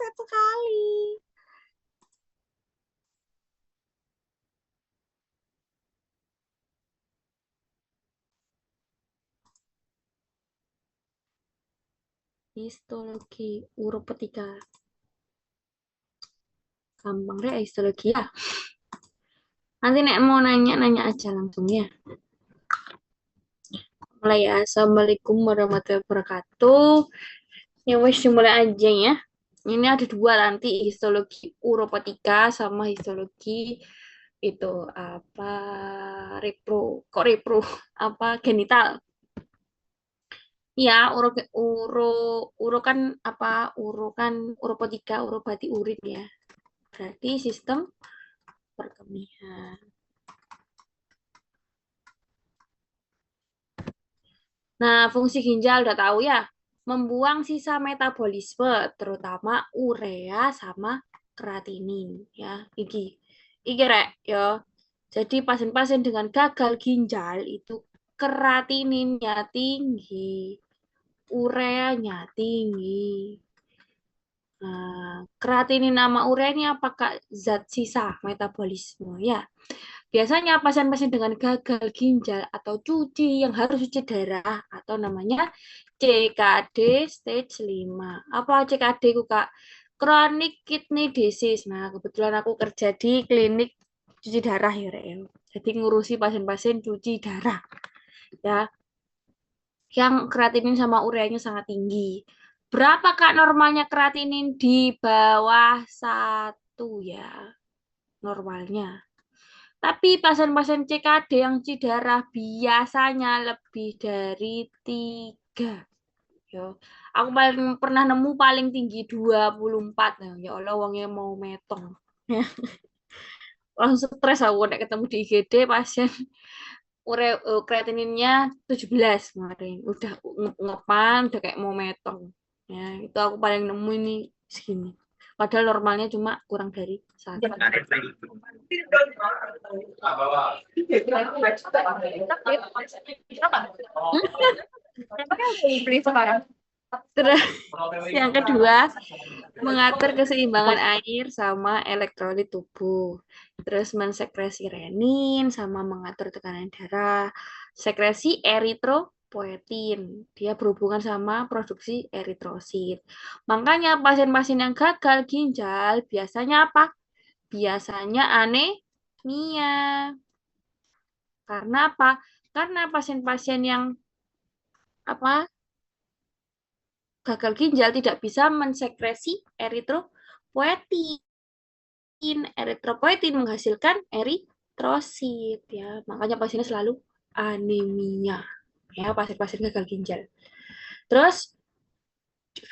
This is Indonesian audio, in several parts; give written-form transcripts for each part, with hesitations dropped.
sehat sekali. Histologi uropetika. Gampang deh histologi ya. Nanti nek mau nanya aja langsung ya. Mulai ya. Assalamualaikum warahmatullahi wabarakatuh. Ya wes dimulai aja ya. Ini ada dua nanti histologi uropatika sama histologi itu apa repro kok repro apa genital. Ya, uro uro kan apa uro kan uropatika uro berarti urin ya. Berarti sistem perkemihan. Nah, fungsi ginjal udah tahu ya. Membuang sisa metabolisme, terutama urea sama kreatinin ya. Iki rek ya. Jadi pasien-pasien dengan gagal ginjal itu kreatininnya tinggi, ureanya tinggi. Nah, kreatinin sama urea ini apakah zat sisa metabolisme ya? Biasanya pasien-pasien dengan gagal ginjal atau cuci yang harus cuci darah atau namanya CKD stage 5. Apa CKD ku Kak? Chronic Kidney Disease. Nah, kebetulan aku kerja di klinik cuci darah ya, Rek. Jadi ngurusi pasien-pasien cuci darah ya, yang kreatinin sama ureanya sangat tinggi. Berapa Kak normalnya kreatinin di bawah 1 ya? Normalnya. Tapi pasien-pasien CKD yang darah biasanya lebih dari 3. Yo. Aku paling pernah nemu paling tinggi 24. Nah, ya Allah, wongnya mau metong. Langsung stres aku nek ketemu di IGD pasien kreatininnya 17 kemarin. Udah ngepan, udah kayak mau metong. Ya, itu aku paling nemu ini segini. Padahal normalnya cuma kurang dari 1. Terus yang kedua, mengatur keseimbangan air sama elektrolit tubuh. Terus mensekresi renin sama mengatur tekanan darah. Sekresi eritropoetin. Dia berhubungan sama produksi eritrosit. Makanya pasien-pasien yang gagal ginjal biasanya apa? Biasanya anemia. Karena apa? Karena pasien-pasien yang apa gagal ginjal tidak bisa mensekresi eritropoetin. Eritropoetin menghasilkan eritrosit ya. Makanya pasiennya selalu anemia ya, pasien-pasien gagal ginjal. Terus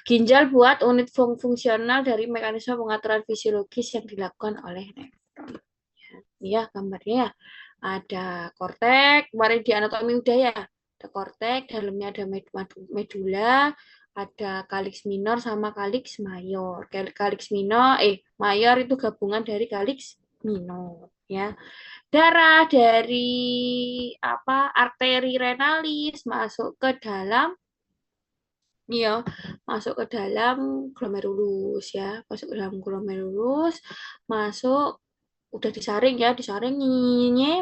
ginjal buat unit fungsional dari mekanisme pengaturan fisiologis yang dilakukan oleh nefron. Ya, gambarnya ya. Ada kortek, kemarin di anatomi udah ya. Ada kortek, dalamnya ada medula, ada kaliks minor sama kaliks mayor. Kaliks minor, mayor itu gabungan dari kaliks minor, ya. Darah dari apa? Arteri renalis masuk ke dalam, ya, masuk ke dalam glomerulus ya, masuk ke dalam glomerulus, masuk udah disaring ya, disaring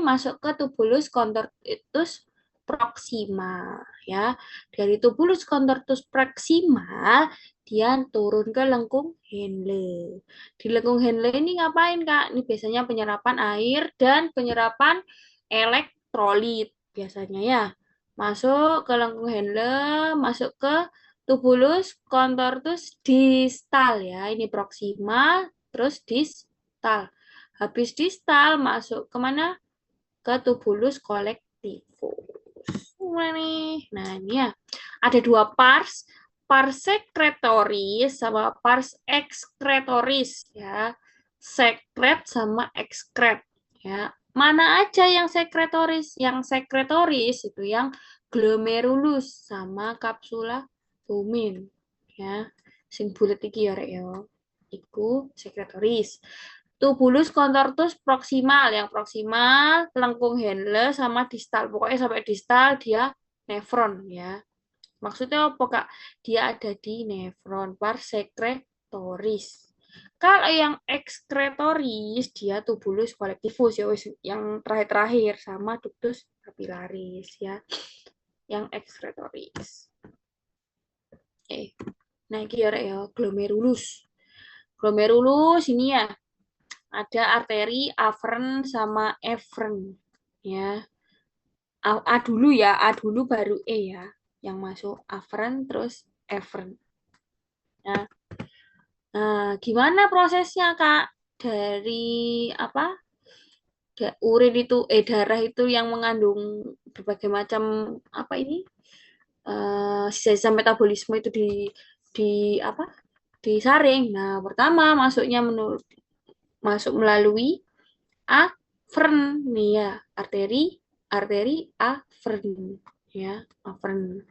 masuk ke tubulus contortus proximal ya. Dari tubulus contortus proximal dia turun ke lengkung Henle. Di lengkung Henle ini ngapain Kak? Ini biasanya penyerapan air dan penyerapan elektrolit biasanya ya. Masuk ke lengkung Henle, masuk ke tubulus contortus distal ya. Ini proximal terus distal. Habis distal masuk kemana? Ke tubulus colectivus. Nah ini ya, ada dua pars, pars secretoris sama pars excretoris ya. Sekret sama ekskret ya. Mana aja yang sekretoris? Yang sekretoris itu yang glomerulus sama kapsula lumen ya. Sing bulet iki ya rek ya. Iku sekretoris. Tubulus contortus proximal, yang proximal lengkung Henle sama distal. Pokoknya sampai distal dia nefron ya. Maksudnya apa Kak? Dia ada di nefron par sekretoris. Kalau yang ekskretoris dia tubulus kolektivus ya wis, yang terakhir-terakhir sama ductus capillaris ya. Yang ekskretoris. Nah ini ya glomerulus. Glomerulus ini ya ada arteri aferen sama eferen ya. A dulu ya, A dulu baru E ya. Yang masuk aferen terus eferen. Nah, gimana prosesnya Kak? Dari apa? Urin itu darah itu yang mengandung berbagai macam apa ini? Sisa metabolisme itu di apa? Disaring. Nah, pertama masuk melalui aferen nih ya, arteri aferen ya, aferen.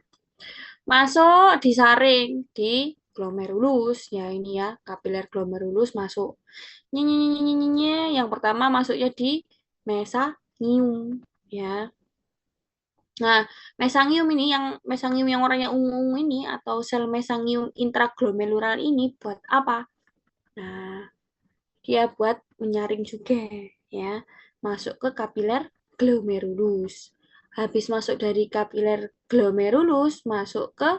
Masuk disaring di glomerulus ya ini ya, kapiler glomerulus masuk. Yang pertama masuknya di mesangium ya. Nah, mesangium yang warnanya ungu ini atau sel mesangium intraglomerular ini buat apa? Nah, dia buat menyaring juga ya. Masuk ke kapiler glomerulus. Habis masuk dari kapiler glomerulus masuk ke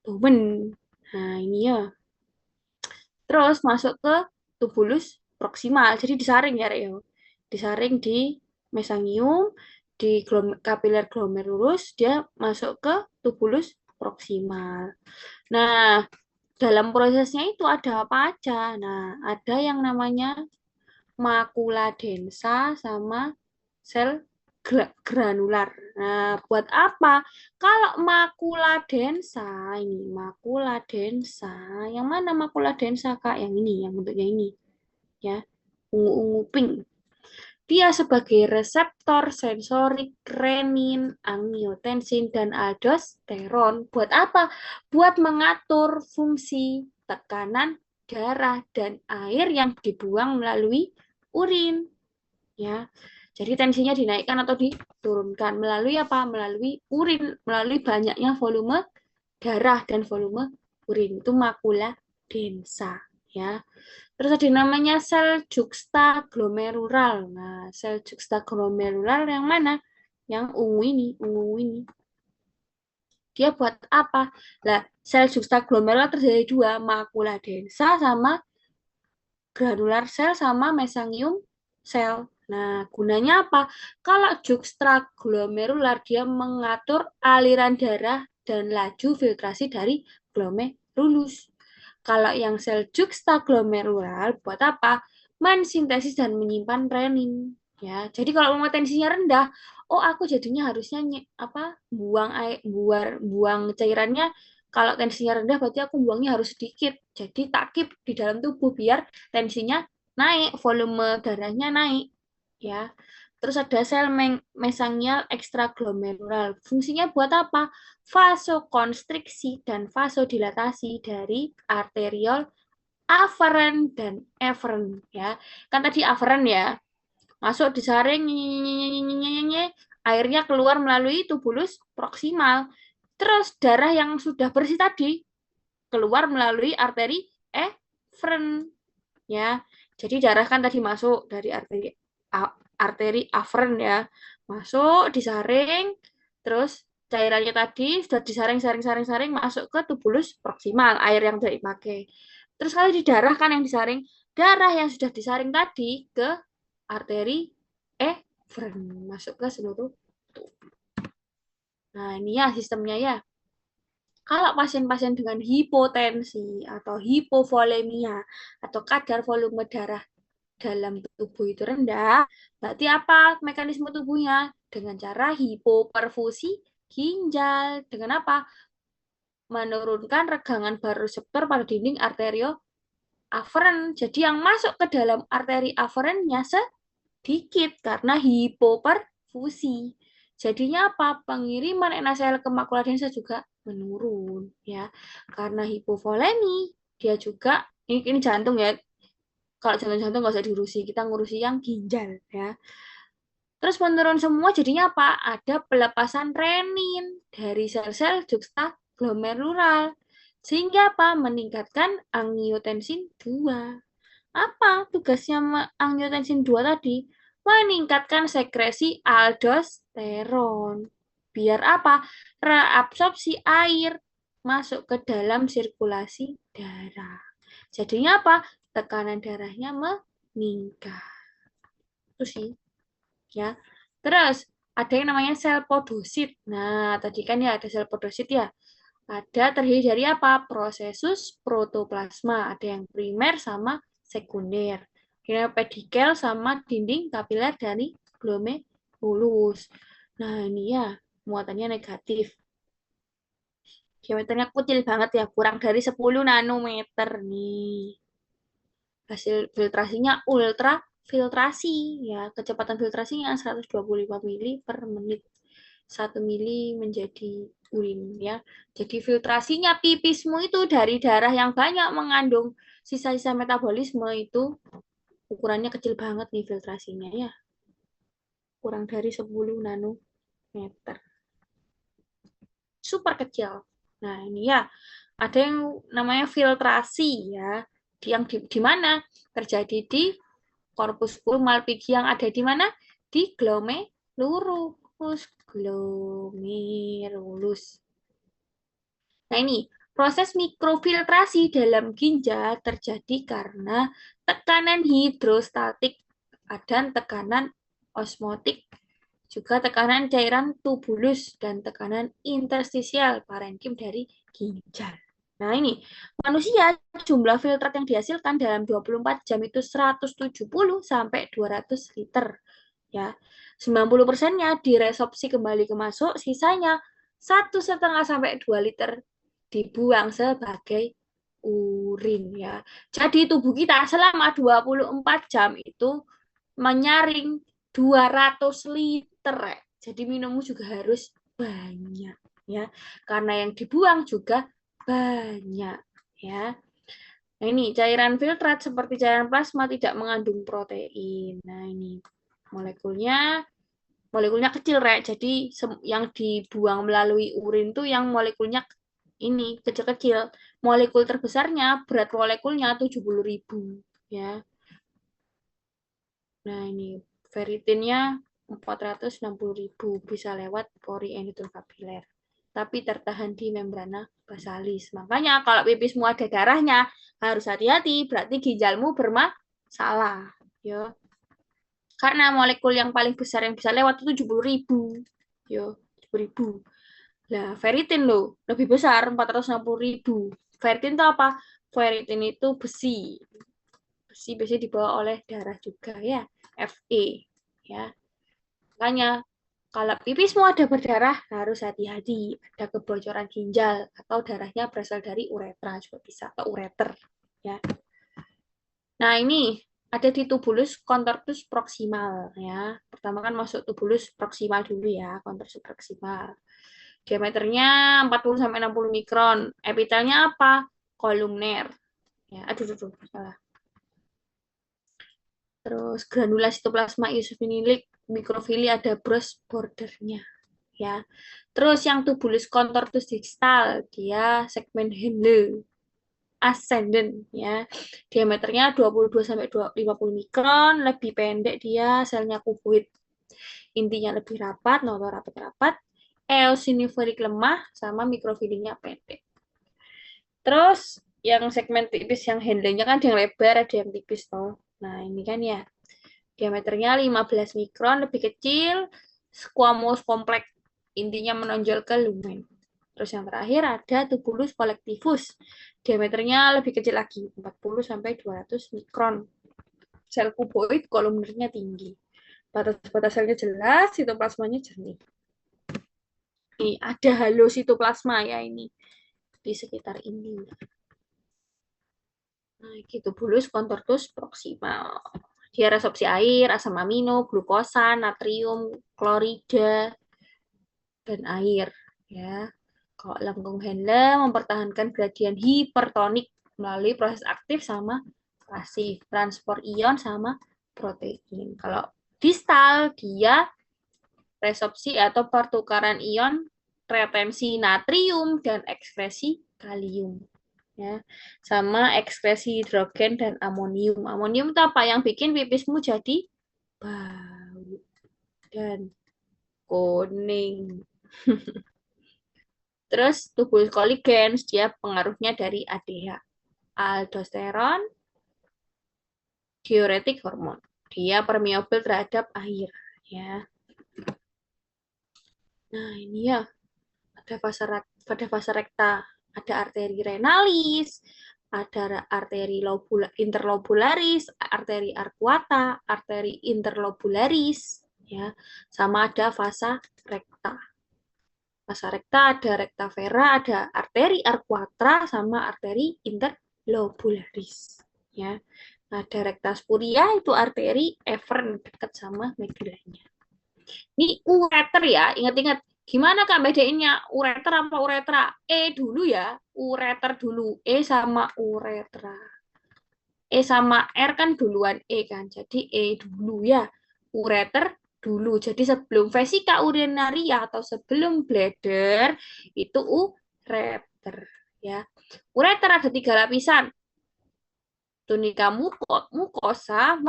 lumen. Nah, ini ya. Terus masuk ke tubulus proksimal. Jadi disaring ya, Rek, ya. Disaring di mesangium, di kapiler glomerulus, dia masuk ke tubulus proksimal. Nah, dalam prosesnya itu ada apa aja? Nah, ada yang namanya makula densa sama sel granular. Nah, buat apa? Kalau makula densa, ini makula densa, yang mana makula densa Kak? Yang ini, yang bentuknya ini, ya, ungu-ungu pink. Dia sebagai reseptor sensorik renin, angiotensin, dan aldosteron. Buat apa? Buat mengatur fungsi tekanan darah dan air yang dibuang melalui urin. Ya, jadi tensinya dinaikkan atau diturunkan melalui apa? Melalui urin, melalui banyaknya volume darah dan volume urin. Itu makula densa, ya. Terus ada namanya sel juxtaglomerular. Nah, sel juxtaglomerular yang mana? Yang ungu ini. Dia buat apa? Lah, sel juxtaglomerular terjadi dua, makula densa sama granular sel sama mesangium sel. Nah, gunanya apa? Kalau juxtaglomerular dia mengatur aliran darah dan laju filtrasi dari glomerulus. Kalau yang sel juxtaglomerular buat apa? Mensintesis dan menyimpan renin. Ya, jadi kalau mau tensinya rendah, oh aku jadinya harusnya buang air, buang cairannya. Kalau tensinya rendah berarti aku buangnya harus sedikit. Jadi takip di dalam tubuh biar tensinya naik, volume darahnya naik, ya. Terus ada sel mesangial ekstraglomerular. Fungsinya buat apa? Vasokonstriksi dan vasodilatasi dari arteriol aferen dan eferen, ya. Kan tadi aferen ya, masuk disaring, airnya keluar melalui tubulus proksimal. Terus darah yang sudah bersih tadi keluar melalui arteri eferen, ya. Jadi darah kan tadi masuk dari arteri aferen ya, masuk disaring, terus cairannya tadi sudah disaring masuk ke tubulus proksimal, air yang sudah dipakai. Terus kalau di darah kan yang disaring, darah yang sudah disaring tadi ke arteri eferen masuk ke seluruh tubuh. Nah, ini ya sistemnya ya. Kalau pasien-pasien dengan hipotensi atau hipovolemia atau kadar volume darah dalam tubuh itu rendah, berarti apa mekanisme tubuhnya? Dengan cara hipoperfusi ginjal. Dengan apa? Menurunkan regangan baroreseptor pada dinding arterio aferen. Jadi yang masuk ke dalam arteri aferennya sedikit karena hipoperfusi. Jadinya apa? Pengiriman NaCl ke makula densa juga menurun ya. Karena hipovolemi dia juga ini jantung ya. Kalau jantung-jantung nggak usah diurusi, kita ngurusi yang ginjal ya. Terus menurun semua jadinya apa? Ada pelepasan renin dari sel-sel juxtaglomerular. Sehingga apa? Meningkatkan angiotensin 2. Apa tugasnya angiotensin 2 tadi? Meningkatkan sekresi aldosteron. Biar apa? Reabsorpsi air masuk ke dalam sirkulasi darah. Jadinya apa? Tekanan darahnya meningkat. Itu sih, ya. Terus ada yang namanya sel podosit. Nah, tadi kan ya ada sel podosit ya. Ada terdiri dari apa? Prosesus protoplasma. Ada yang primer sama sekunder. Kira pedikel sama dinding kapiler dari glomerulus. Nah, ini ya muatannya negatif. Diameternya kecil banget ya, kurang dari 10 nanometer nih. Hasil filtrasinya ultrafiltrasi ya, kecepatan filtrasinya 125 mili per menit. 1 mili menjadi urin ya. Jadi filtrasinya pipismu itu dari darah yang banyak mengandung sisa-sisa metabolisme itu ukurannya kecil banget nih filtrasinya ya. Kurang dari 10 nanometer. Super kecil. Nah, ini ya ada yang namanya filtrasi ya. Di mana terjadi di korpus Malpighi yang ada di mana? Di glomerulus. Glomerulus. Nah, ini proses mikrofiltrasi dalam ginjal terjadi karena tekanan hidrostatik dan tekanan osmotik, juga tekanan cairan tubulus dan tekanan interstisial parenkim dari ginjal. Nah, ini manusia jumlah filtrat yang dihasilkan dalam 24 jam itu 170 sampai 200 liter. Ya, 90%-nya diresorpsi kembali ke masuk, sisanya 1,5 sampai 2 liter dibuang sebagai urin ya. Jadi tubuh kita selama 24 jam itu menyaring 200 liter. Jadi minummu juga harus banyak ya. Karena yang dibuang juga banyak ya. Nah, ini cairan filtrat seperti cairan plasma tidak mengandung protein. Nah, ini molekulnya molekulnya kecil, Rek. Jadi yang dibuang melalui urin tuh yang molekulnya ini kecil-kecil. Molekul terbesarnya berat molekulnya 70.000 ya. Nah, ini ferritinnya 460.000 bisa lewat pori endotelium kapiler. Tapi tertahan di membrana basalis. Makanya kalau pipismu ada darahnya, harus hati-hati, berarti ginjalmu bermasalah. Ya. Karena molekul yang paling besar yang bisa lewat itu 70.000. Yo, 70.000. Nah, ferritin loh, lebih besar 460.000. Ferritin itu apa? Ferritin itu besi. Besi biasanya dibawa oleh darah juga ya, Fe ya. Makanya kalau pipismu ada berdarah harus hati-hati, ada kebocoran ginjal atau darahnya berasal dari uretra juga bisa atau ureter ya. Nah, ini ada di tubulus contortus proximal ya. Pertama kan masuk tubulus proximal dulu ya, contortus proximal. Diameternya 40 sampai 60 mikron. Epitelnya apa? Kolumner. Ya, aduh, salah. Terus granula sitoplasma eosinophilic mikrofili ada brush bordernya ya. Terus yang tubulus contortus distal dia segmen Henle ascendant ya. Diameternya 22 sampai 50 mikron, lebih pendek dia, selnya kuboid. Intinya lebih rapat, notor rapat-rapat, eosinofilik lemah sama mikrofilinya pendek. Terus yang segmen tipis yang handle-nya kan ada yang lebar, ada yang tipis toh. Nah, ini kan ya. Diameternya 15 mikron, lebih kecil, squamous kompleks. Intinya menonjol ke lumen. Terus yang terakhir ada tubulus collectivus. Diameternya lebih kecil lagi, 40 sampai 200 mikron. Sel kuboid kolumnernya tinggi. Batas-batas selnya jelas, sitoplasmanya jernih. Ini ada halo sitoplasma ya ini di sekitar ini. Nah, gitu bulus contortus proximal. Dia resorpsi air, asam amino, glukosa, natrium, klorida, dan air. Ya, kalau lengkung Henle mempertahankan gradien hipertonik melalui proses aktif sama pasif, transport ion sama protein. Kalau distal dia resorpsi atau pertukaran ion, retensi natrium dan ekskresi kalium. ya. Sama ekskresi hidrogen dan amonium. Amonium itu apa yang bikin pipismu jadi bau dan kuning. Terus tubuh koligens dia pengaruhnya dari ADH, aldosteron, diuretik hormon. Dia permeabel terhadap air, ya. Nah, ini ya ada pada fase rekta ada arteri renalis, ada arteri interlobularis, arteri arcuata, arteri interlobularis, ya, sama ada fasa rekta. Fasa rekta ada rekta vera, ada arteri arcuata sama arteri interlobularis, ya. Ada rekta spuria itu arteri eferen dekat sama medulanya. Ini ureter ya, ingat-ingat. Gimana Kak bedainnya ureter apa uretra? E dulu ya, ureter dulu. E sama uretra. E sama R kan duluan E kan, jadi E dulu ya. Ureter dulu. Jadi sebelum vesika urinaria atau sebelum bladder itu ureter ya. Ureter ada 3 lapisan. Tunika mukosa,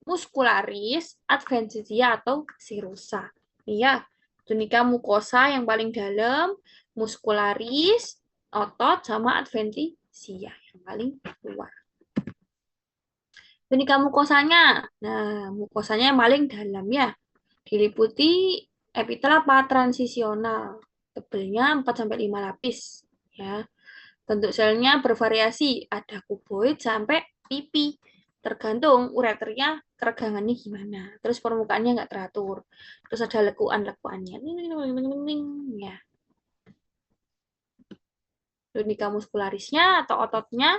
muskularis, adventitia atau sirusa. Iya, tunika mukosa yang paling dalam, muskularis, otot, sama adventisia yang paling luar. Tunika mukosanya, nah mukosanya yang paling dalam ya, diliputi epitel apa transisional, tebelnya 4-5 lapis. Ya, bentuk selnya bervariasi, ada kuboid sampai pipi. Tergantung ureternya keregangannya gimana. Terus permukaannya nggak teratur. Terus ada lekuan-lekuannya. Ya. Tunika muskularisnya atau ototnya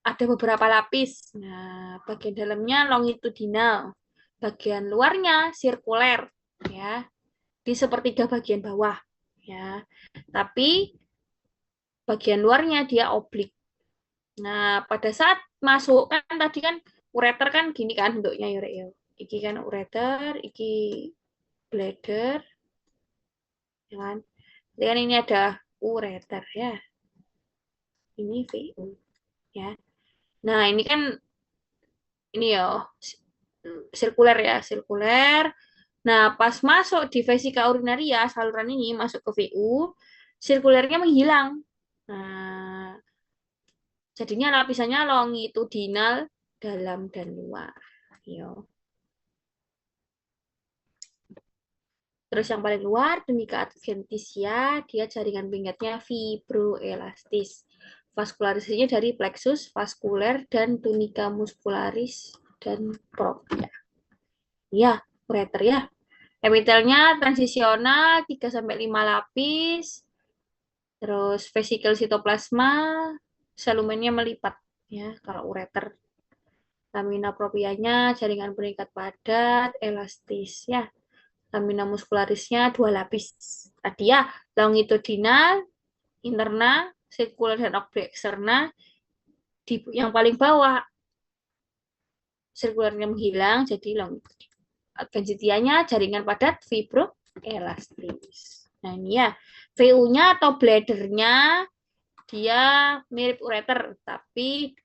ada beberapa lapis. Nah, bagian dalamnya longitudinal. Bagian luarnya sirkuler. Ya. Di sepertiga bagian bawah. Ya. Tapi bagian luarnya dia oblik. Nah, pada saat masuk kan tadi kan ureter kan gini kan bentuknya ya, Rek, ya. Iki kan ureter, iki bladder, ya kan? Jadi kan ini ada ureter ya. Ini VU ya. Nah, ini kan ini ya sirkuler ya, sirkuler. Nah, pas masuk di vesika urinaria, saluran ini masuk ke VU, sirkulernya menghilang. Nah, jadinya lapisannya longitudinal dalam dan luar. Yo. Terus yang paling luar, tunika adventitia, dia jaringan pinggirnya fibroelastis. Vaskularisasinya dari plexus vaskuler dan tunika muskularis dan propria. Ya, ureter ya. Epitelnya transisional 3-5 lapis. Terus vesikel sitoplasma, selumennya melipat ya kalau ureter. Lamina proprianya jaringan pengikat padat, elastis ya. Lamina muskularisnya 2 lapis. Tadi ya, longitudinal, interna, sirkuler dan eksterna. Di yang paling bawah sirkulernya menghilang jadi longitudinal. Densitianya jaringan padat fibroelastis. Nah ini ya, VU-nya atau bladdernya dia mirip ureter, tapi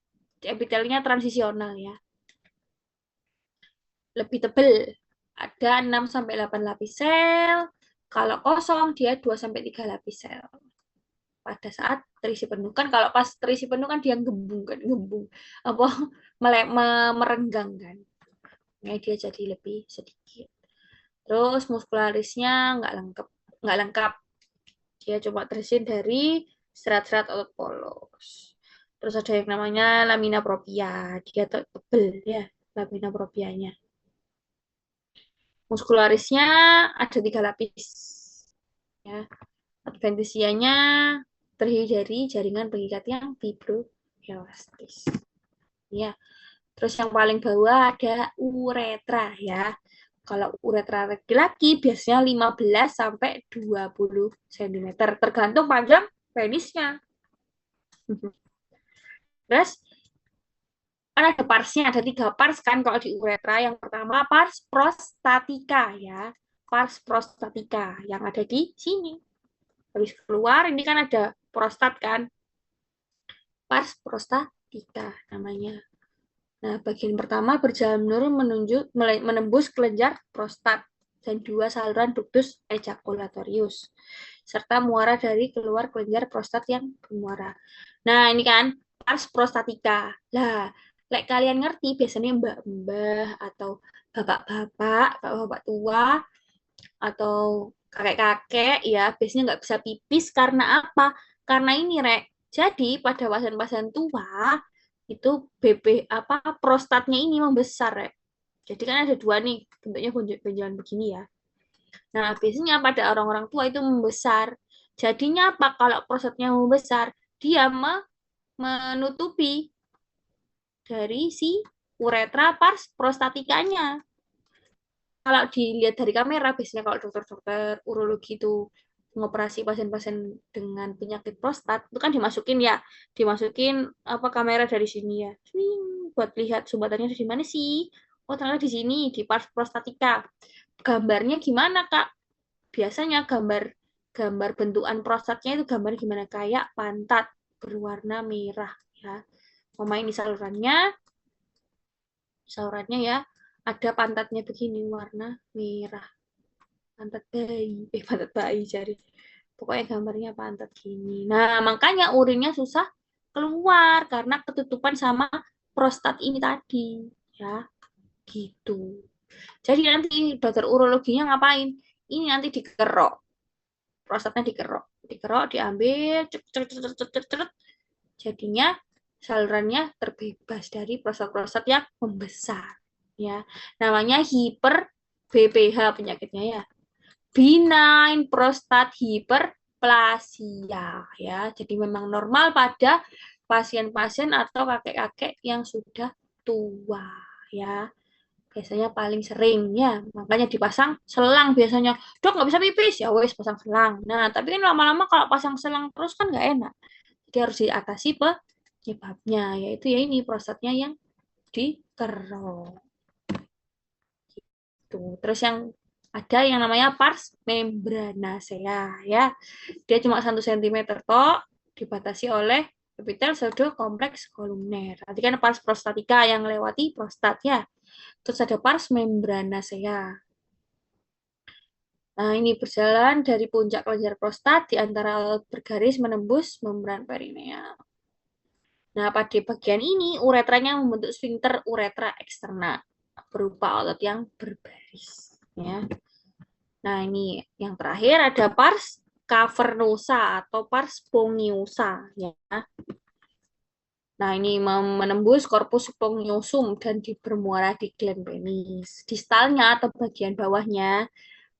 epitelnya transisional ya. Lebih tebal. Ada 6-8 lapis sel. Kalau kosong dia 2-3 lapis sel. Pada saat terisi penuh kan kalau pas terisi penuh kan dia gembung kan, gembung apa merenggang kan. Nah, dia jadi lebih sedikit. Terus muskularisnya nggak lengkap. Dia cuma terisi dari serat-serat otot polos. Terus ada yang namanya lamina propria. Dia tebel ya, lamina proprianya. Muskularisnya ada 3 lapis. Ya. Adventisianya terdiri dari jaringan pengikat yang fibroelastis. Ya. Terus yang paling bawah ada uretra ya. Kalau uretra laki-laki biasanya 15 sampai 20 cm tergantung panjang penisnya. Terus kan ada parsnya, ada 3 pars kan kalau di uretra. Yang pertama pars prostatika ya. Pars prostatika yang ada di sini. Habis keluar ini kan ada prostat kan. pars prostatika namanya. Nah, bagian pertama berjalan menurun menembus kelenjar prostat dan dua saluran ductus ejaculatorius serta muara dari keluar kelenjar prostat yang bermuara. Nah, ini kan pars prostatika. Lah, like kalian ngerti biasanya mbak-mbak atau bapak-bapak, bapak-bapak tua atau kakek-kakek ya biasanya nggak bisa pipis karena apa? Karena ini rek. Jadi pada pasien-pasien tua itu apa prostatnya ini membesar rek. Jadi kan ada dua nih bentuknya benjolan begini ya. Nah biasanya pada orang-orang tua itu membesar. Jadinya apa? Kalau prostatnya membesar, dia menutupi dari si uretra pars prostatikanya. Kalau dilihat dari kamera, biasanya kalau dokter-dokter urologi itu mengoperasi pasien-pasien dengan penyakit prostat, itu kan dimasukin apa kamera dari sini ya, buat lihat sumbatannya di mana sih? Oh ternyata di sini di pars prostatika. Gambarnya gimana Kak? Biasanya gambar gambar bentukan prostatnya itu gambar gimana? Kayak pantat berwarna merah ya. Mama ini salurannya ya, ada pantatnya begini warna merah. Pantat bayi jadi pokoknya gambarnya pantat gini. Nah makanya urinnya susah keluar karena ketutupan sama prostat ini tadi ya gitu. Jadi nanti dokter urologinya ngapain? Ini nanti dikerok, prostatnya dikerok diambil cek, cek, cek, cek, cek, cek, jadinya salurannya terbebas dari prostat-prostat yang membesar ya, namanya hiper BPH penyakitnya ya, benign prostat hyperplasia ya. Jadi memang normal pada pasien-pasien atau kakek-kakek yang sudah tua ya. Biasanya paling sering ya, makanya dipasang selang biasanya. Dok nggak bisa pipis ya wes pasang selang. Nah tapi kan lama-lama kalau pasang selang terus kan nggak enak. Jadi harus diatasi penyebabnya, yaitu ya ini prostatnya yang dikerok. Tuh. Terus yang ada yang namanya pars membranacea ya. Dia cuma 1 cm toh, dibatasi oleh epitel pseudo kompleks kolumner. Nanti kan pars prostatika yang melewati prostat ya. Terus ada pars membranacea. Nah, ini berjalan dari puncak kelenjar prostat di antara otot bergaris menembus membran perineal. Nah, pada bagian ini uretranya membentuk sphincter uretra eksterna berupa otot yang berbaris. Ya. Nah, ini yang terakhir ada pars cavernosa atau pars spongiosum ya. Nah, ini menembus corpus spongiosum dan bermuara di gland penis. Distalnya atau bagian bawahnya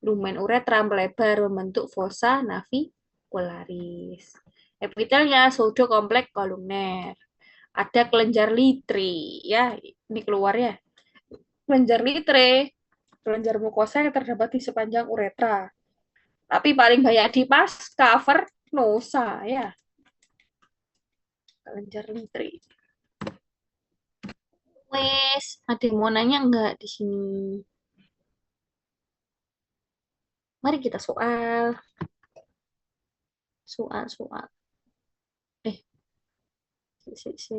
lumen uretra melebar membentuk fossa navicularis. Epitelnya pseudo kompleks kolumner. Ada kelenjar litri ya, ini keluar ya. Kelenjar litri, kelenjar mukosa yang terdapat di sepanjang uretra. Tapi paling banyak di pas cover nosa ya, kelenjar litri. Wes, ada yang mau nanya nggak di sini? Mari kita soal. Eh, si.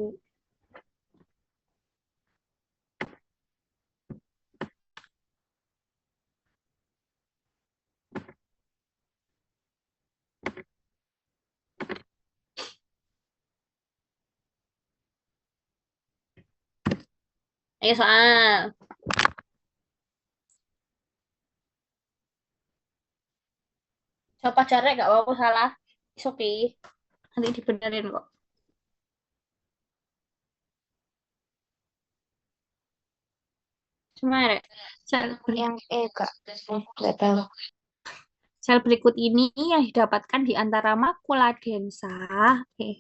Ayo soal. Siapa cara nggak apa-apa salah. It's okay. Nanti dibenerin kok. Cuma ya, Yang Kak. Nggak tahu. sel berikut ini yang didapatkan di antara eh,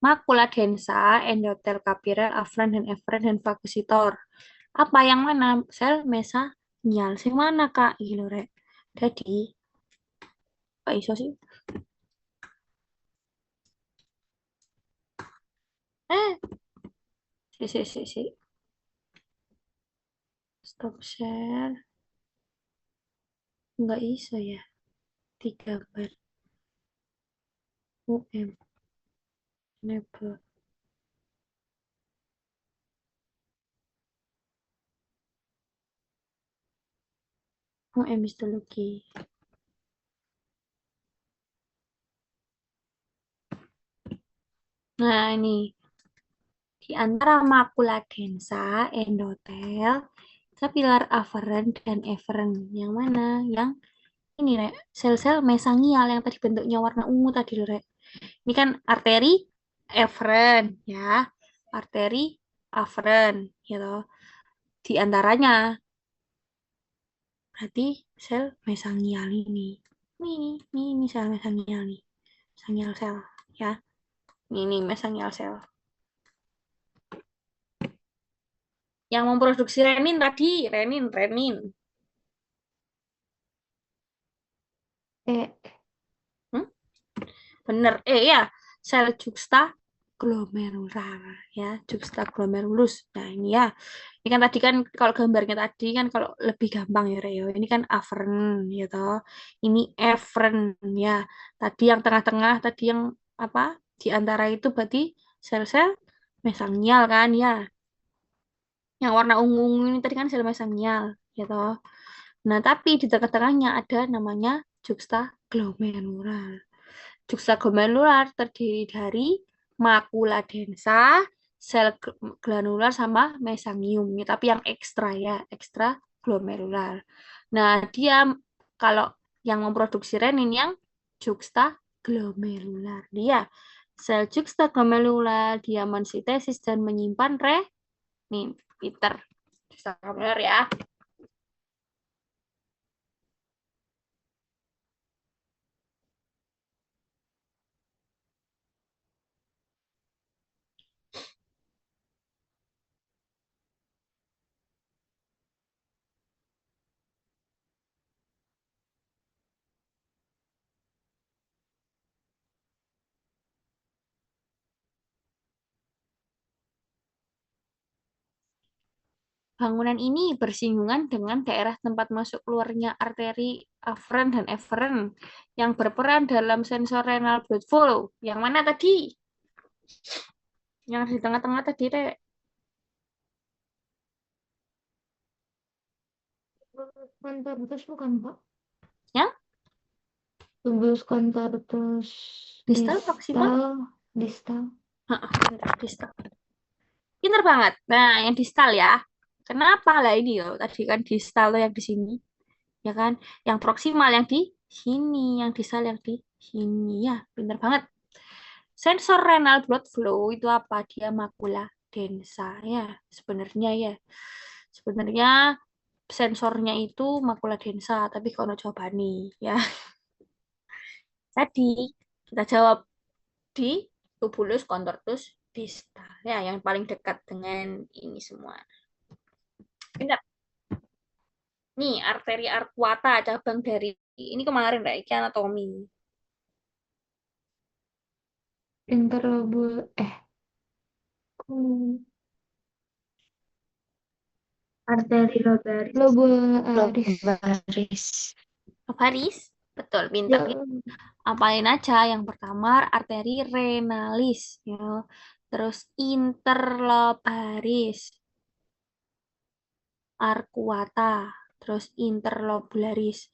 makula densa, endotel kapital, afferent dan efferent dan fagositor. Apa yang mana? Sel mesanyal. Sing mana, Kak? Gila, Rek. Jadi, Kak iso sih? Eh, si. Stop share. Nggak iso ya. Digambar. UM. Enable. Oh, histologi. Nah, ini di antara makula densa, endotel, kapilar aferen dan eferen. Yang mana? Yang ini, Rek. Sel-sel mesangial yang tadi bentuknya warna ungu tadi, Rek. Ini kan arteri eferen, ya. Arteri aferen, gitu. Di antaranya, berarti sel mesangial ini. Ini sel mesangial nih. Mesangial sel, ya. Ini mesangial sel. Yang memproduksi renin tadi, renin. Eh, Hmm? Bener, ya, sel juxta glomerular, ya, juxta glomerulus. Nah, ini ya. Ini kan tadi kan kalau gambarnya tadi kan kalau lebih gampang ya, Reo. Ini kan aferen, ya toh. Ini eferen, ya. Tadi yang tengah-tengah, tadi yang apa? Di antara itu berarti sel-sel mesangial kan, ya. Yang warna ungu ini tadi kan sel mesangial, ya toh. Nah, tapi di tengah-tengahnya ada namanya juxtaglomerular. Juxtaglomerular terdiri dari makula densa, sel granular sama mesangium. Ya, tapi yang ekstra ya, ekstra glomerular. Nah, dia kalau yang memproduksi renin yang juxtaglomerular. Dia sel juxtaglomerular, dia mensintesis dan menyimpan renin. Pinter. Juxtaglomerular ya. Bangunan ini bersinggungan dengan daerah tempat masuk keluarnya arteri aferen dan eferen yang berperan dalam sensor renal blood flow. Yang mana tadi? Yang di tengah-tengah tadi, Rek. Kontortus bukan, Pak? Yang Tubulus kontortus distal proximal? distal, distal. Bentar, distal. Pinter banget. Nah, yang distal ya. Kenapa lah ini yo? Tadi kan distal tuh yang di sini, ya kan? Yang proksimal yang di sini, yang distal yang di sini ya. Pinter banget. Sensor renal blood flow itu apa? Dia makula densa ya. Sebenarnya ya. Sebenarnya sensornya itu makula densa, tapi kalau coba nih ya. Tadi kita jawab di tubulus contortus distal ya, yang paling dekat dengan ini semua. Pintar. Nih, arteri arcuata cabang dari ini kemarin, Mbak, ini anatomi. Interlobul, hmm, Arteri lobaris. lobularis. Lobaris. Lobaris, betul, pintar. Ya, Apalin aja yang pertama arteri renalis ya. Terus interlobaris, arcuata, terus interlobularis.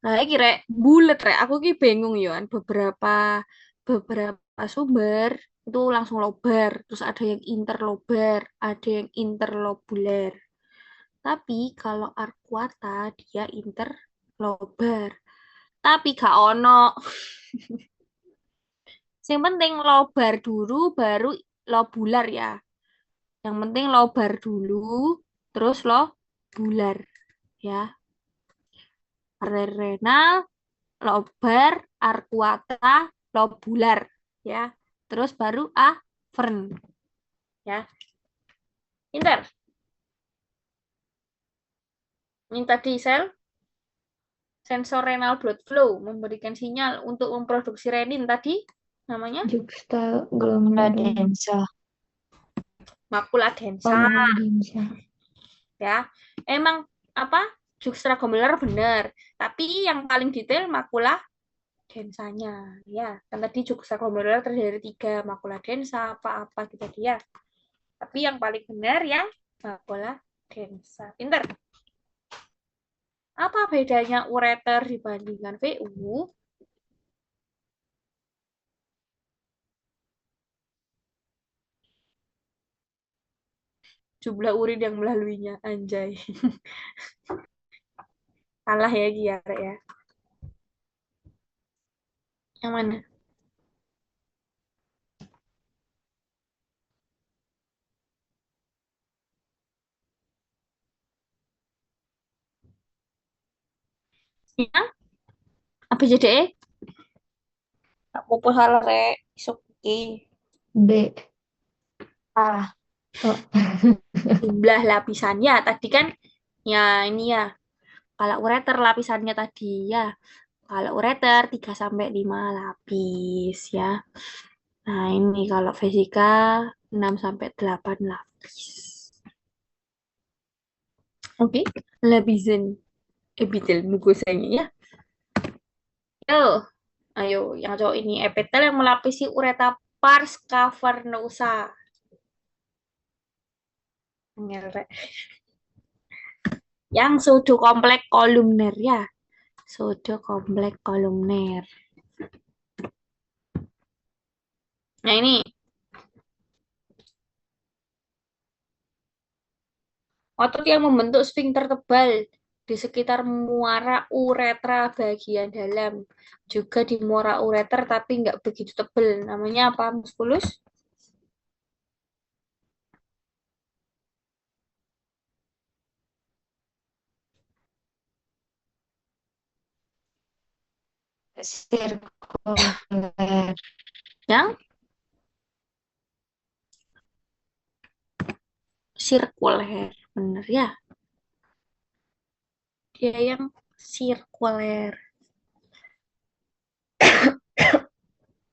Nah, iki rek bulet rek. Aku ki bingung ya kan beberapa beberapa sumber itu langsung lobar, terus ada yang interlobar, ada yang interlobular. Tapi kalau arcuata dia interlobar. Tapi gak ono. Yang penting lobar dulu baru lobular ya. Yang penting lobar dulu terus lobular ya. Arteri renal, lobar, arcuata, lobular ya. Terus baru aferen ya. Pinter. Ini tadi sel sensor renal blood flow memberikan sinyal untuk memproduksi renin tadi namanya juxtaglomerular. Densa. makula densa Makula densa. ya. Emang apa? Juxtaglomerular benar, tapi yang paling detail makula densanya. Ya, kan tadi juga glomerular terdiri dari tiga, makula densa, apa-apa gitu dia. Tapi yang paling benar ya, makula densa. Pinter. Apa bedanya ureter dibandingkan VU? Jumlah urin yang melaluinya, anjay. Salah ya, Giara ya. Yang mana? Yang apa jadi? Aku pun salah, Rek. Oke. B. Ah, Oh. jumlah lapisannya. Tadi kan, ya ini ya. Kalau ureter lapisannya tadi ya. Kalau ureter 3 sampai 5 lapis ya. Nah, ini kalau fisika 6 sampai 8 lapis. Oke, lapisan epitel mukosanya ya. Yo, ayo yang cowok ini epitel yang melapisi ureter pars cavernosa. Ngerek. Yang pseudo kompleks kolumner ya. Pseudo kompleks kolumner. Nah, ini otot yang membentuk sfinkter tebal di sekitar muara uretra bagian dalam. Juga di muara ureter tapi nggak begitu tebal. Namanya apa, muskulus? Sirkuler. Yang sirkuler. Bener ya? Dia yang sirkuler.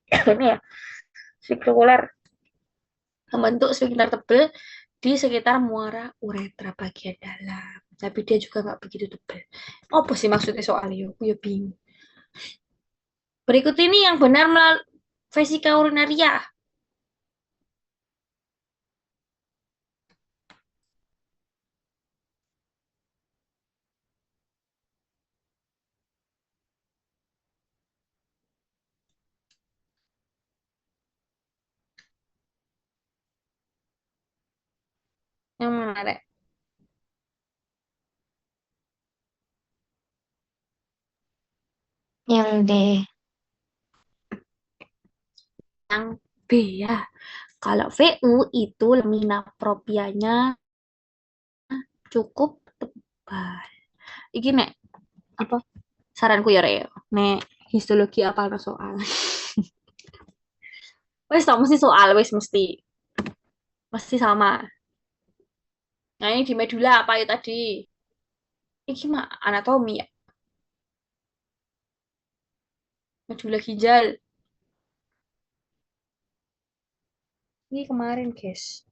Ini ya, sirkuler. Membentuk sfinkter tebal di sekitar muara uretra bagian dalam. Tapi dia juga nggak begitu tebal. Apa sih maksudnya soalnya? Aku ya bingung. Berikut ini yang benar melalui vesika urinaria. Yang mana, Rek? Yang D. Yang B ya. Kalau VU itu lamina propianya cukup tebal. Iki nek apa saranku ya, Rek. Nek histologi apa soal. Wes tau mesti soal wes mesti sama. Nah, ini di medula apa ya tadi? Iki mah anatomi ya. Medula ginjal. Ini kemarin, guys.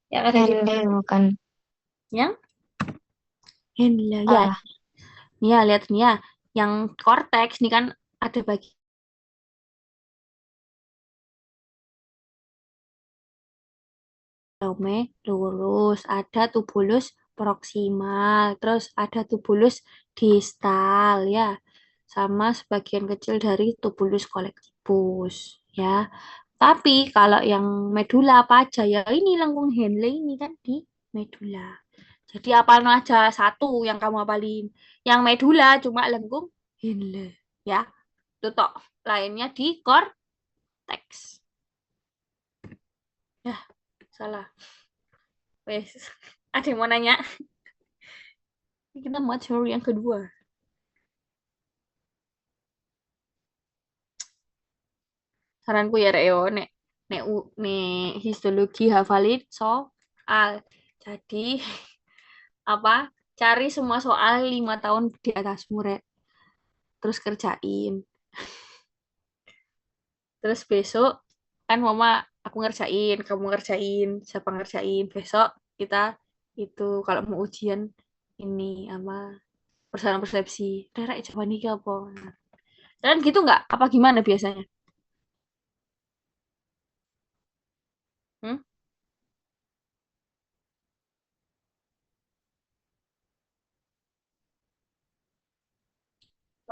Yang ada di Handle bukan. yang Henla ya. Ah, Nih ya, lihat nih ya. Yang korteks nih kan ada bagian dome lurus, ada tubulus proksimal, terus ada tubulus distal ya, sama sebagian kecil dari tubulus kolektivus ya. Tapi kalau yang medula apa aja ya ini lengkung Henle ini kan di medula. Jadi apal aja satu yang kamu apalin. Yang medula cuma lengkung Henle ya. Itu tok. Lainnya di korteks. Ya, salah. Wes. Ada yang mau nanya? Kita mau teori yang kedua. Saranku ya Reo, nek histologi hafalin soal. Jadi apa? Cari semua soal 5 tahun di atasmu, Rek. Terus kerjain. Terus besok kan mama aku ngerjain, kamu ngerjain, siapa ngerjain. Besok kita itu kalau mau ujian ini apa persalinan persepsi. Rek jawaban iki apa? Dan gitu nggak? Apa gimana biasanya? Hmm?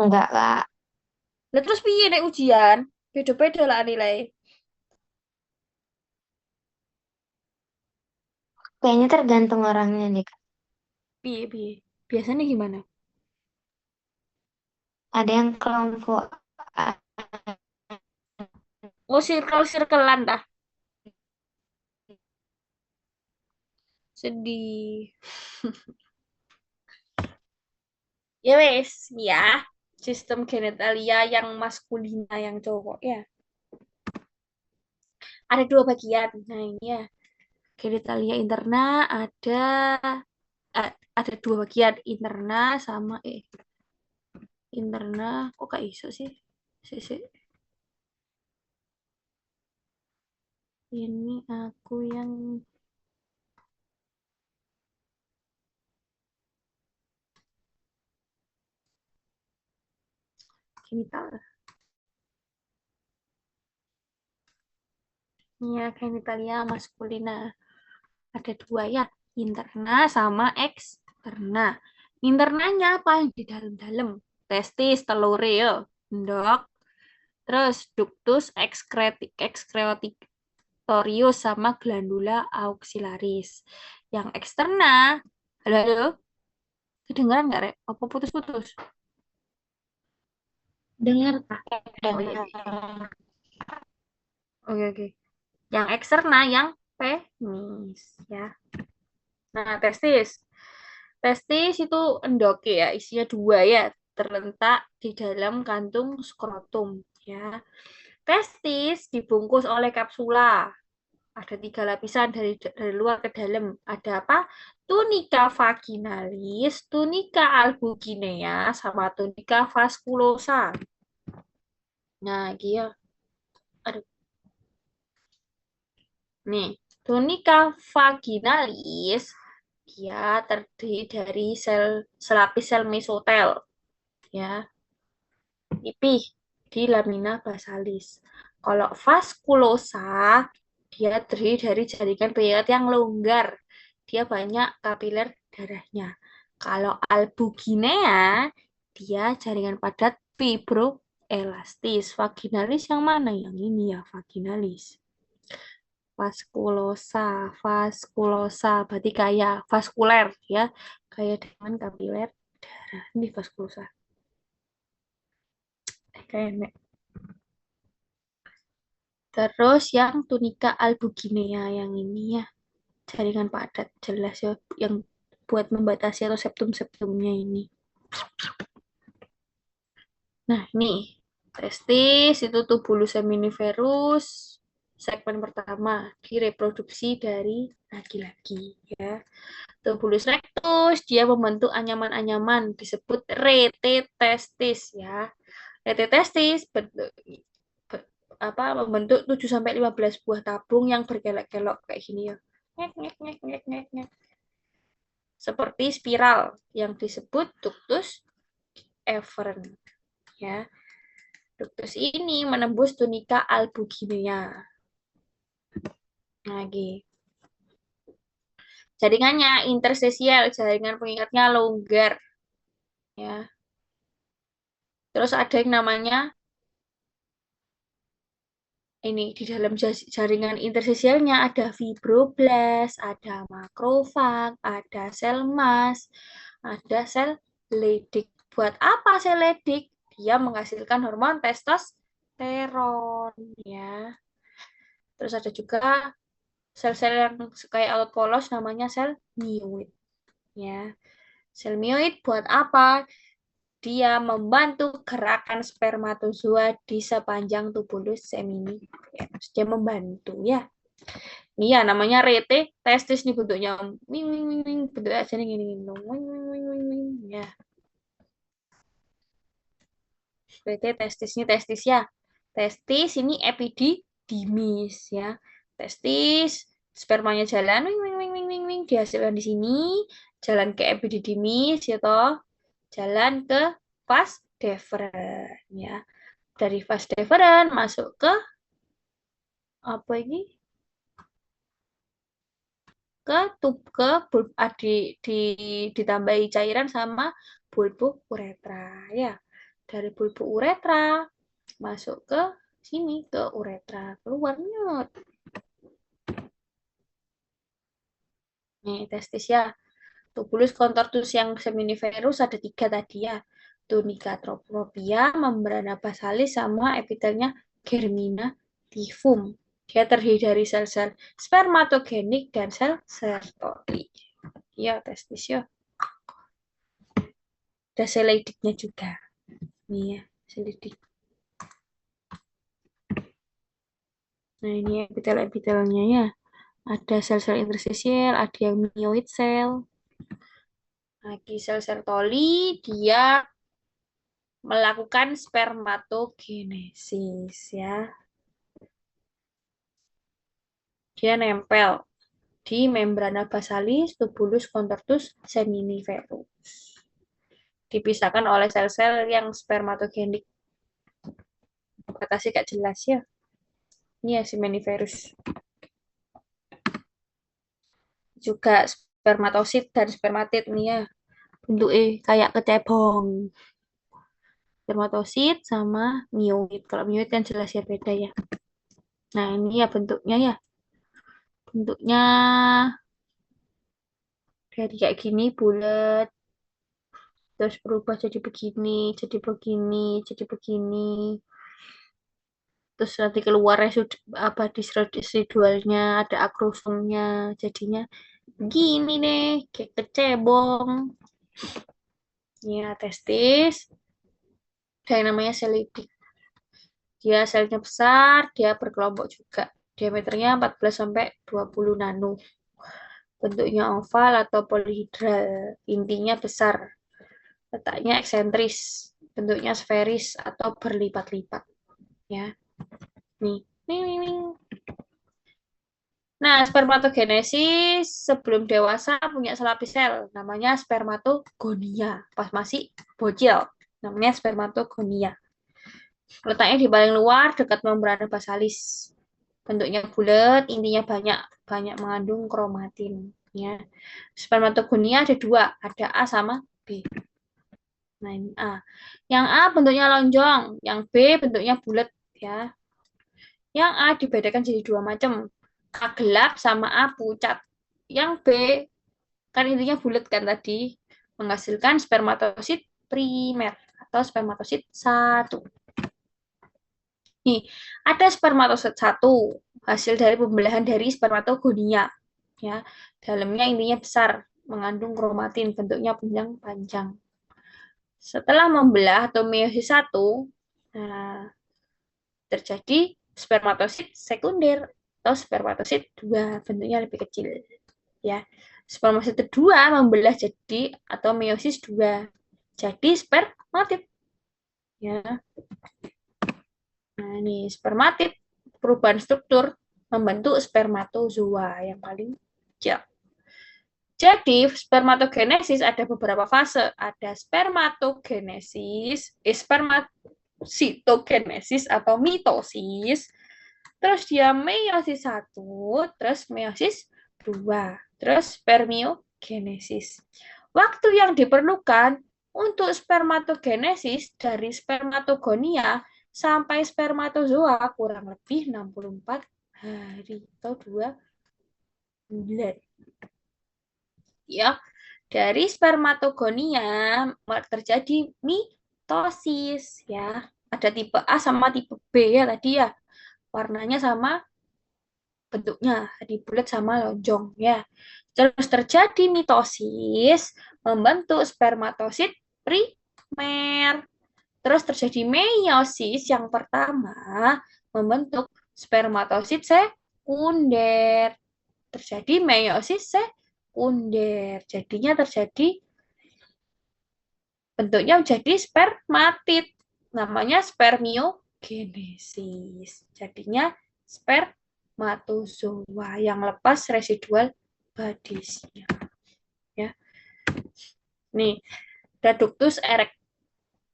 Enggak, Kak. Lah terus piye nek ujian? Beda-beda lah nilai. Kayaknya tergantung orangnya nih, Kak. Piye piye. Biasanya gimana? Ada yang kelompok A, Oh, circle-circlean dah. Sedih. Ya wes, ya. Sistem genitalia yang maskulina yang cowok ya. Ada dua bagian. Nah, ini ya. Genitalia interna ada dua bagian, interna sama interna kok gak iso sih? Si. Ini aku yang genital. Ya, genitalia maskulina. Ada dua ya, interna sama eksterna. Internanya apa yang di dalam-dalam? Testis, telur ya, endok. Terus ductus excretorius sama glandula auxiliaris. Yang eksterna, halo, halo, kedengeran nggak, Rek? Apa putus-putus? dengar, Kak. Oh iya, iya, iya. Dengar. Oke, oke. Yang eksterna, yang penis, ya. Nah, testis. Testis itu endok ya, isinya dua ya, terletak di dalam kantung skrotum, ya. Testis dibungkus oleh kapsula. Ada tiga lapisan dari luar ke dalam. Ada apa? Tunika vaginalis, tunika albuginea, sama tunika vasculosa. Nah, dia, aduh, nih, tunika vaginalis, dia terdiri dari selapis sel mesotel, ya, pipih di lamina basalis. Kalau vaskulosa, dia terdiri dari jaringan pengikat yang longgar. Dia banyak kapiler darahnya. Kalau albuginea, dia jaringan padat fibroelastis. Vaginalis yang mana? Yang ini ya, vaginalis. Vaskulosa, berarti kayak vaskuler ya, kayak dengan kapiler darah. Ini vaskulosa. Kayak Terus yang tunika albuginea yang ini ya, jaringan padat jelas ya, yang buat membatasi atau septum-septumnya ini. Nah, ini testis itu tubulus seminiferus, segmen pertama direproduksi dari laki-laki ya. Tubulus rectus dia membentuk anyaman-anyaman disebut rete testis ya. Rete testis bentuk apa membentuk 7 sampai 15 buah tabung yang berkelok-kelok kayak gini ya. Ngek, ngek, ngek, ngek, ngek, ngek. Seperti spiral yang disebut ductus efferent ya. Ductus ini menembus tunika albuginea. Lagi. Jaringannya interstisial, jaringan pengikatnya longgar ya. Terus ada yang namanya ini di dalam jaringan interstisialnya ada fibroblast, ada makrofag, ada sel mas, ada sel Leydig. Buat apa sel Leydig? Dia menghasilkan hormon testosteron ya. Terus ada juga sel-sel yang kayak alat polos namanya sel myoid ya. Sel myoid buat apa? Dia membantu gerakan spermatozoa di sepanjang tubulus seminiferus. Dia membantu ya. Iya, namanya rete testis nih bentuknya. Wing wing wing wing bentuknya aja nih gini gini. Wing wing wing wing wing. Ya, rete testis ini testis ya. Testis ini epididymis ya. Testis, spermanya jalan, wing, wing, wing, wing, wing, wing, dihasilkan di sini, jalan ke epididymis ya toh, jalan ke vas deferens ya. Dari vas deferens masuk ke apa ini? Ke ke ditambahi cairan sama bulbo uretra ya. Dari bulbo uretra masuk ke sini ke uretra keluar nyut. Nih testis ya. Tubulus contortus yang seminiferus ada 3 tadi ya. Tunica tropopia, membrana basalis sama epitelnya germinativum. Dia terdiri dari sel-sel spermatogenik dan sel Sertoli. Ya, testis ya. Ada selidiknya juga. Nih ya, selidik. Nah, ini epitel-epitelnya ya. Ada sel-sel interstisial, ada yang myoid cell. Lagi sel Sertoli, dia melakukan spermatogenesis ya. Dia nempel di membrana basalis tubulus contortus seminiferus. Dipisahkan oleh sel-sel yang spermatogenik. Batasnya gak jelas ya. Ini ya seminiferus. Juga spermatosit dan spermatid nih ya. Bentuknya kayak kecebong. Spermatosit sama myoid. Kalau myoid kan jelas ya beda ya. Nah ini ya bentuknya ya. Bentuknya dari kayak gini bulat. Terus berubah jadi begini, jadi begini, jadi begini. Terus nanti keluar apa di residualnya ada akrosomnya, jadinya begini nih, kayak kecebong. Ya, testis. Ada yang namanya selidik. Dia selnya besar, dia berkelompok juga. Diameternya 14 sampai 20 nano. Bentuknya oval atau polihedral. Intinya besar. Letaknya eksentris. Bentuknya sferis atau berlipat-lipat. Ya. Nih. Nih, nih, nih. Nah, spermatogenesis sebelum dewasa punya selapis sel, namanya spermatogonia. Pas masih bocil, namanya spermatogonia. Letaknya di paling luar dekat membrana basalis. Bentuknya bulat, intinya banyak banyak mengandung kromatin. Ya. Spermatogonia ada dua, ada A sama B. Nah, ini A. Yang A bentuknya lonjong, yang B bentuknya bulat. Ya. Yang A dibedakan jadi dua macam. A gelap sama A pucat. Yang B kan intinya bulat kan tadi menghasilkan spermatosit primer atau spermatosit satu. Nih, ada spermatosit satu hasil dari pembelahan dari spermatogonia. Ya, dalamnya intinya besar, mengandung kromatin, bentuknya panjang-panjang. Setelah membelah atau meiosis satu, nah, terjadi spermatosit sekunder atau spermatosit dua, bentuknya lebih kecil. Ya, spermatosit kedua membelah jadi atau meiosis dua, jadi spermatid. Ya, nah ini spermatid perubahan struktur membentuk spermatozoa yang paling kecil. Jadi, spermatogenesis ada beberapa fase. Ada spermatogenesis, spermatositogenesis atau mitosis. Terus dia meiosis 1, terus meiosis 2, terus spermiogenesis. Waktu yang diperlukan untuk spermatogenesis dari spermatogonia sampai spermatozoa kurang lebih 64 hari atau 2 bulan. Ya, dari spermatogonia terjadi mitosis ya. Ada tipe A sama tipe B ya tadi ya. Warnanya sama, bentuknya di bulat sama lonjong ya. Terus terjadi mitosis membentuk spermatosit primer. Terus terjadi meiosis yang pertama membentuk spermatosit sekunder. Terjadi meiosis sekunder. Jadinya terjadi bentuknya menjadi spermatid. Namanya spermiogenesis. spermatogenesis. Jadinya spermatozoa yang lepas residual badisnya. Ya, nih, ada ductus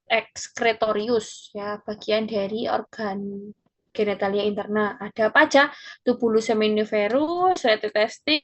excretorius, ya, bagian dari organ genitalia interna. Ada apa aja? Tubulus seminiferus, retitestik,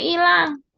hilang.